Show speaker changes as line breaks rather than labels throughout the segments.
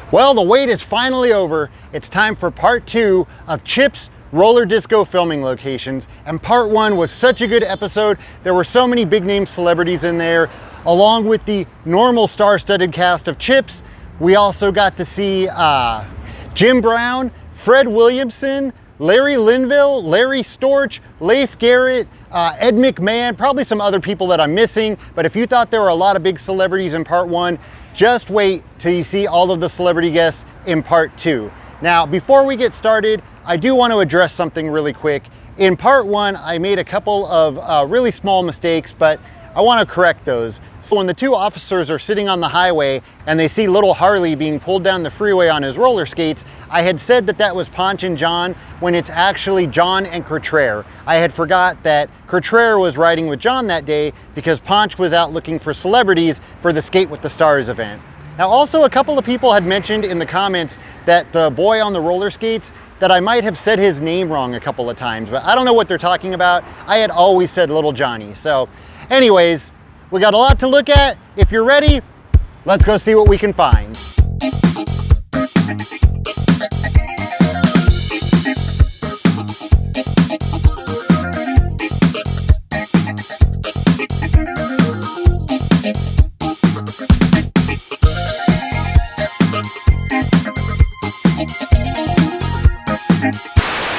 Well, the wait is finally over. It's time for part 2 of Chip's Rollerdisco filming locations. And part 1 was such a good episode. There were so many big name celebrities in there, along with the normal star-studded cast of Chip's. We also got to see Jim Brown, Fred Williamson, Larry Linville, Larry Storch, Leif Garrett, Ed McMahon, probably some other people that I'm missing. But if you thought there were a lot of big celebrities in part 1, just wait till you see all of the celebrity guests in part 2. Now, before we get started, I do want to address something really quick. In part 1, I made a couple of really small mistakes, but I want to correct those. So when the two officers are sitting on the highway and they see little Harley being pulled down the freeway on his roller skates, I had said that that was Ponch and Jon when it's actually Jon and Kertrare. I had forgot that Kertrare was riding with Jon that day because Ponch was out looking for celebrities for the Skate with the Stars event. Now also, a couple of people had mentioned in the comments that the boy on the roller skates, that I might have said his name wrong a couple of times, but I don't know what they're talking about. I had always said Little Johnny. So anyways, we got a lot to look at. If you're ready, let's go see what we can find.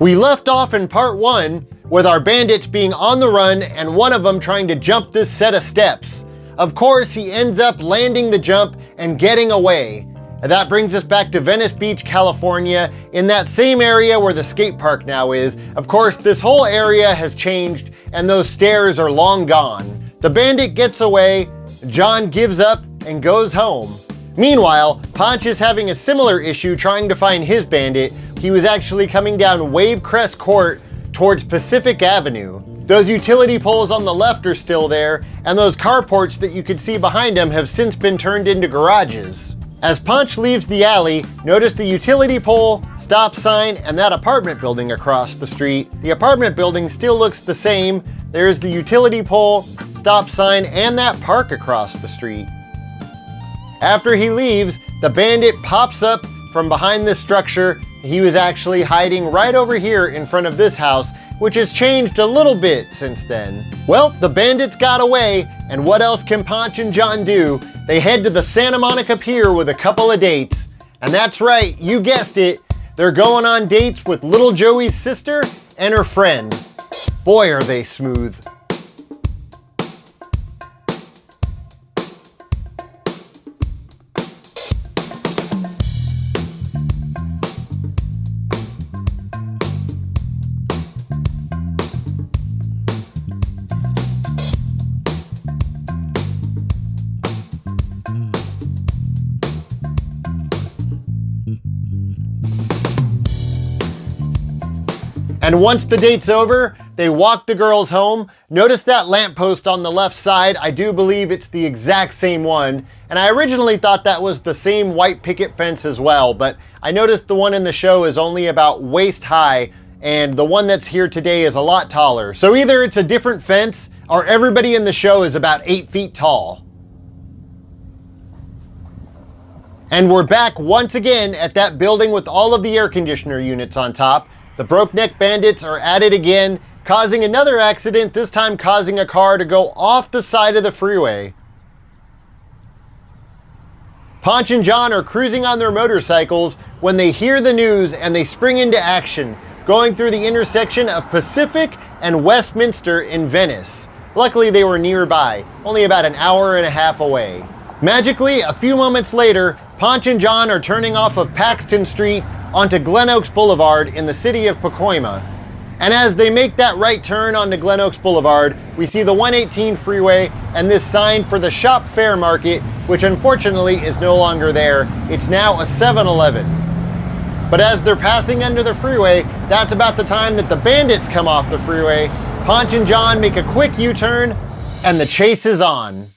We left off in part 1 with our bandits being on the run and one of them trying to jump this set of steps. Of course, he ends up landing the jump and getting away. And that brings us back to Venice Beach, California, in that same area where the skate park now is. Of course, this whole area has changed and those stairs are long gone. The bandit gets away, Jon gives up and goes home. Meanwhile, Ponch is having a similar issue trying to find his bandit. He was actually coming down Wave Crest Court towards Pacific Avenue. Those utility poles on the left are still there, and those carports that you could see behind him have since been turned into garages. As Ponch leaves the alley, notice the utility pole, stop sign, and that apartment building across the street. The apartment building still looks the same. There's the utility pole, stop sign, and that park across the street. After he leaves, the bandit pops up from behind this structure. He was actually hiding right over here in front of this house, which has changed a little bit since then. Well, the bandits got away, and what else can Ponch and Jon do? They head to the Santa Monica Pier with a couple of dates. And that's right, you guessed it, they're going on dates with little Joey's sister and her friend. Boy, are they smooth. And once the date's over, they walk the girls home. Notice that lamppost on the left side. I do believe it's the exact same one. And I originally thought that was the same white picket fence as well, but I noticed the one in the show is only about waist high, and the one that's here today is a lot taller. So either it's a different fence, or everybody in the show is about 8 feet tall. And we're back once again at that building with all of the air conditioner units on top. The Broke Neck Bandits are at it again, causing another accident, this time causing a car to go off the side of the freeway. Ponch and Jon are cruising on their motorcycles when they hear the news and they spring into action, going through the intersection of Pacific and Westminster in Venice. Luckily, they were nearby, only about an hour and a half away. Magically, a few moments later, Ponch and Jon are turning off of Paxton Street onto Glen Oaks Boulevard in the city of Pacoima. And as they make that right turn onto Glen Oaks Boulevard, we see the 118 freeway and this sign for the Shop Fair Market, which unfortunately is no longer there. It's now a 7-Eleven. But as they're passing under the freeway, that's about the time that the bandits come off the freeway. Ponch and Jon make a quick U-turn, and the chase is on.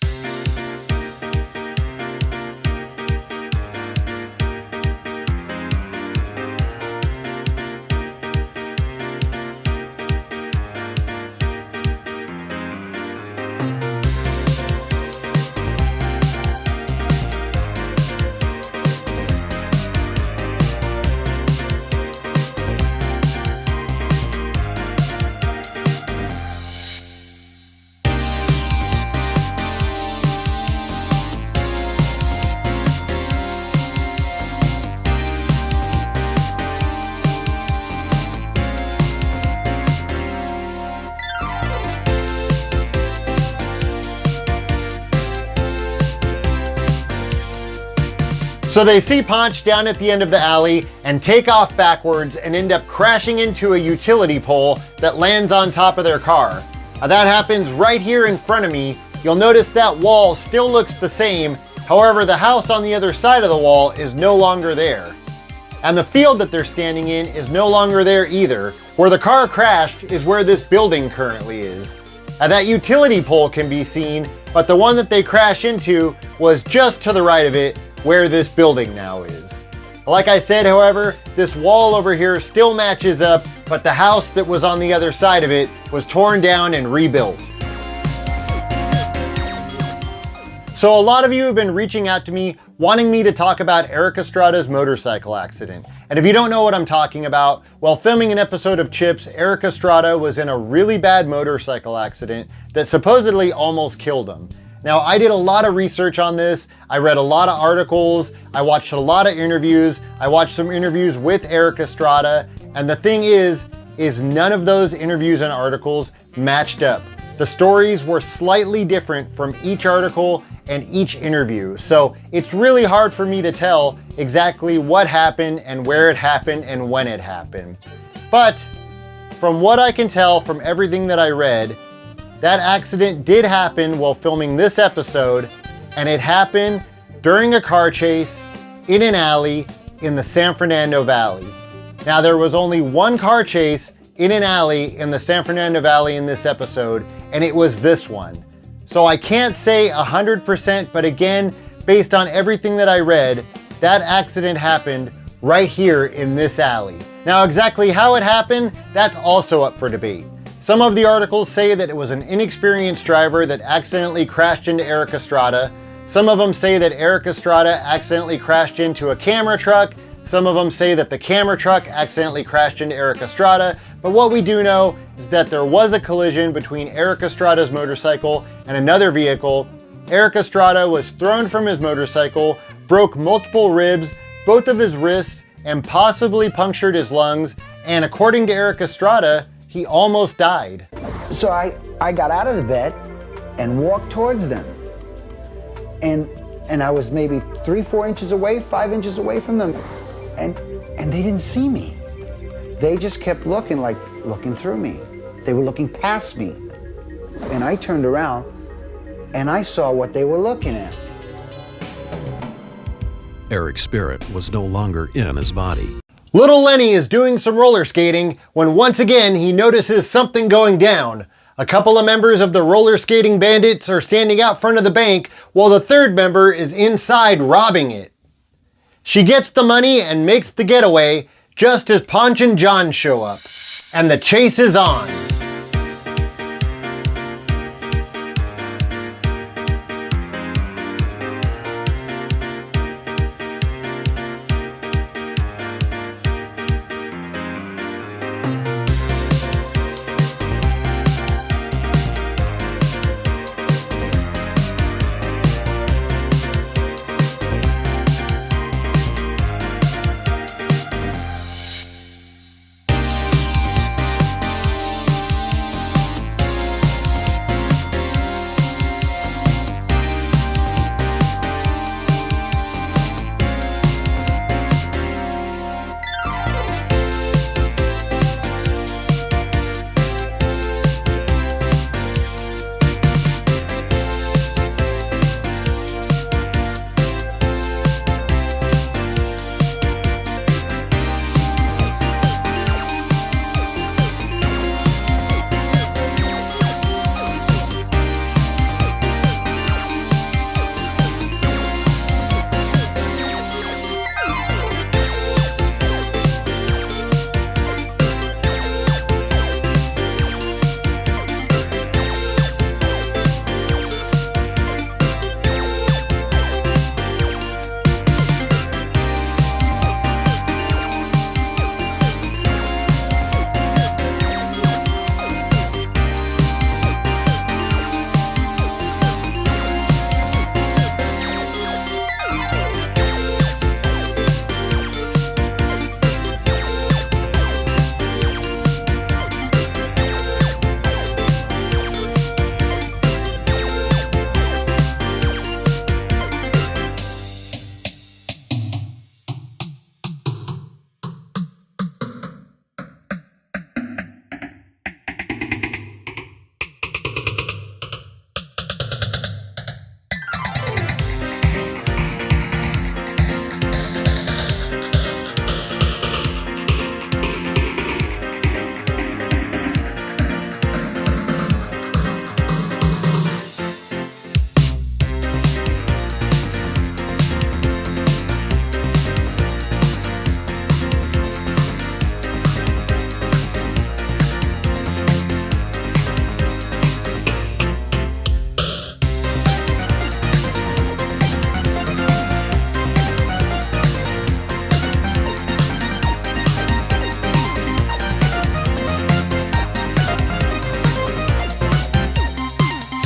So they see Ponch down at the end of the alley and take off backwards and end up crashing into a utility pole that lands on top of their car. That happens right here in front of me. You'll notice that wall still looks the same. However, the house on the other side of the wall is no longer there. And the field that they're standing in is no longer there either. Where the car crashed is where this building currently is. That utility pole can be seen, but the one that they crash into was just to the right of it, where this building now is. Like I said, however, this wall over here still matches up, but the house that was on the other side of it was torn down and rebuilt. So a lot of you have been reaching out to me wanting me to talk about Erik Estrada's motorcycle accident. And if you don't know what I'm talking about, while filming an episode of CHiPs, Erik Estrada was in a really bad motorcycle accident that supposedly almost killed him. Now, I did a lot of research on this. I read a lot of articles. I watched a lot of interviews. I watched some interviews with Erik Estrada. And the thing is none of those interviews and articles matched up. The stories were slightly different from each article and each interview. So it's really hard for me to tell exactly what happened and where it happened and when it happened. But from what I can tell from everything that I read, that accident did happen while filming this episode, and it happened during a car chase in an alley in the San Fernando Valley. Now, there was only one car chase in an alley in the San Fernando Valley in this episode, and it was this one. So I can't say 100%, but again, based on everything that I read, that accident happened right here in this alley. Now, exactly how it happened, that's also up for debate. Some of the articles say that it was an inexperienced driver that accidentally crashed into Erik Estrada. Some of them say that Erik Estrada accidentally crashed into a camera truck. Some of them say that the camera truck accidentally crashed into Erik Estrada. But what we do know is that there was a collision between Erik Estrada's motorcycle and another vehicle. Erik Estrada was thrown from his motorcycle, broke multiple ribs, both of his wrists, and possibly punctured his lungs. And according to Erik Estrada, he almost died.
So I got out of the bed and walked towards them. And I was maybe 3-4 inches away, 5 inches away from them. And they didn't see me. They just kept looking through me. They were looking past me. And I turned around and I saw what they were looking at.
Erik's spirit was no longer in his body.
Little Lenny is doing some roller skating when once again he notices something going down. A couple of members of the roller skating bandits are standing out front of the bank while the third member is inside robbing it. She gets the money and makes the getaway just as Ponch and Jon show up. And the chase is on.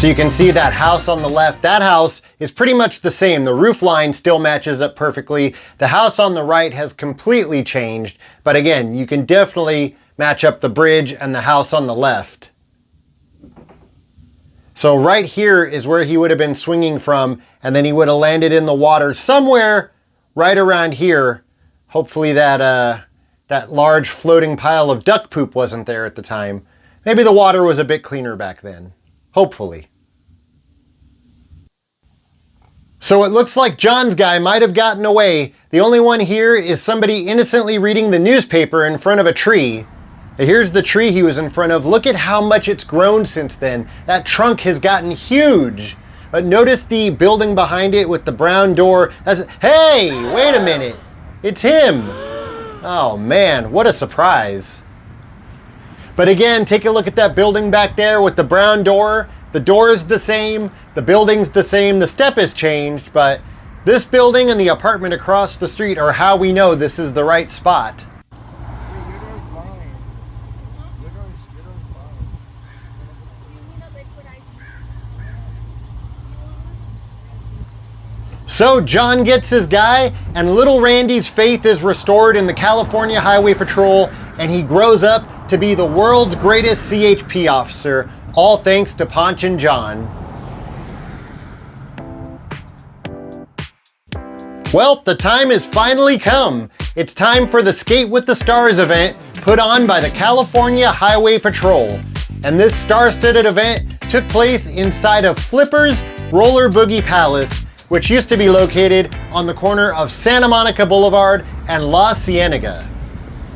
So you can see that house on the left, that house is pretty much the same. The roof line still matches up perfectly. The house on the right has completely changed, but again, you can definitely match up the bridge and the house on the left. So right here is where he would have been swinging from, and then he would have landed in the water somewhere right around here. Hopefully that large floating pile of duck poop wasn't there at the time. Maybe the water was a bit cleaner back then. Hopefully. So it looks like Jon's guy might have gotten away. The only one here is somebody innocently reading the newspaper in front of a tree. Here's the tree he was in front of. Look at how much it's grown since then. That trunk has gotten huge. But notice the building behind it with the brown door. Hey, wait a minute. It's him. Oh man, what a surprise. But again, take a look at that building back there with the brown door. The door is the same, the building's the same, the step has changed, but this building and the apartment across the street are how we know this is the right spot. So Jon gets his guy, and little Randy's faith is restored in the California Highway Patrol, and he grows up to be the world's greatest CHP officer, all thanks to Ponch and Jon. Well, the time has finally come. It's time for the Skate with the Stars event put on by the California Highway Patrol. And this star-studded event took place inside of Flipper's Roller Boogie Palace, which used to be located on the corner of Santa Monica Boulevard and La Cienega.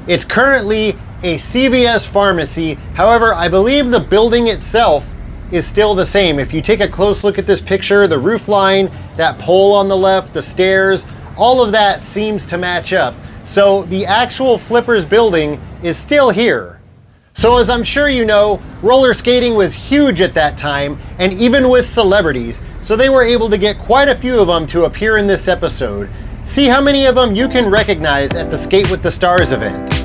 It's currently a CVS pharmacy. However, I believe the building itself is still the same. If you take a close look at this picture, the roof line, that pole on the left, the stairs, all of that seems to match up. So the actual Flippers building is still here. So as I'm sure you know, roller skating was huge at that time, and even with celebrities. So they were able to get quite a few of them to appear in this episode. See how many of them you can recognize at the Skate with the Stars event.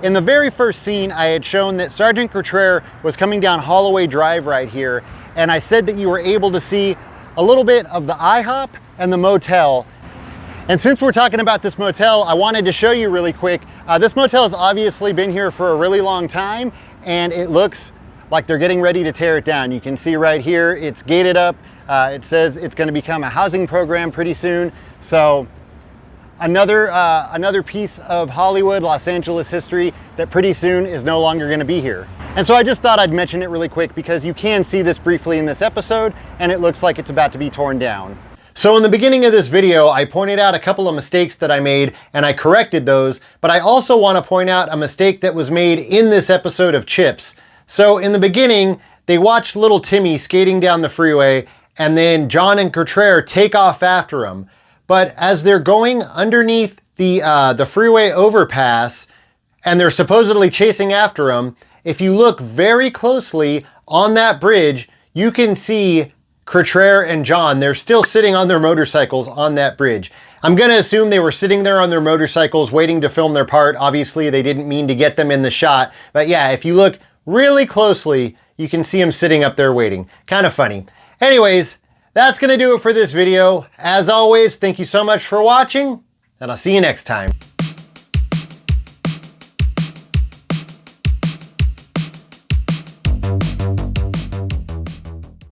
In the very first scene, I had shown that Sergeant Cottrell was coming down Holloway Drive right here, and I said that you were able to see a little bit of the IHOP and the motel. And since we're talking about this motel, I wanted to show you really quick. This motel has obviously been here for a really long time, and it looks like they're getting ready to tear it down. You can see right here, it's gated up. It says it's going to become a housing program pretty soon. So another piece of Hollywood, Los Angeles history that pretty soon is no longer going to be here. And so I just thought I'd mention it really quick because you can see this briefly in this episode, and it looks like it's about to be torn down. So in the beginning of this video, I pointed out a couple of mistakes that I made, and I corrected those, but I also want to point out a mistake that was made in this episode of CHiPs. So in the beginning, they watched little Timmy skating down the freeway, and then Jon and Cottrell take off after him. But as they're going underneath the freeway overpass, and they're supposedly chasing after him, if you look very closely on that bridge, you can see Cottrell and Jon. They're still sitting on their motorcycles on that bridge. I'm gonna assume they were sitting there on their motorcycles waiting to film their part. Obviously, they didn't mean to get them in the shot. But yeah, if you look really closely, you can see them sitting up there waiting. Kind of funny. Anyways, that's gonna do it for this video. As always, thank you so much for watching, and I'll see you next time.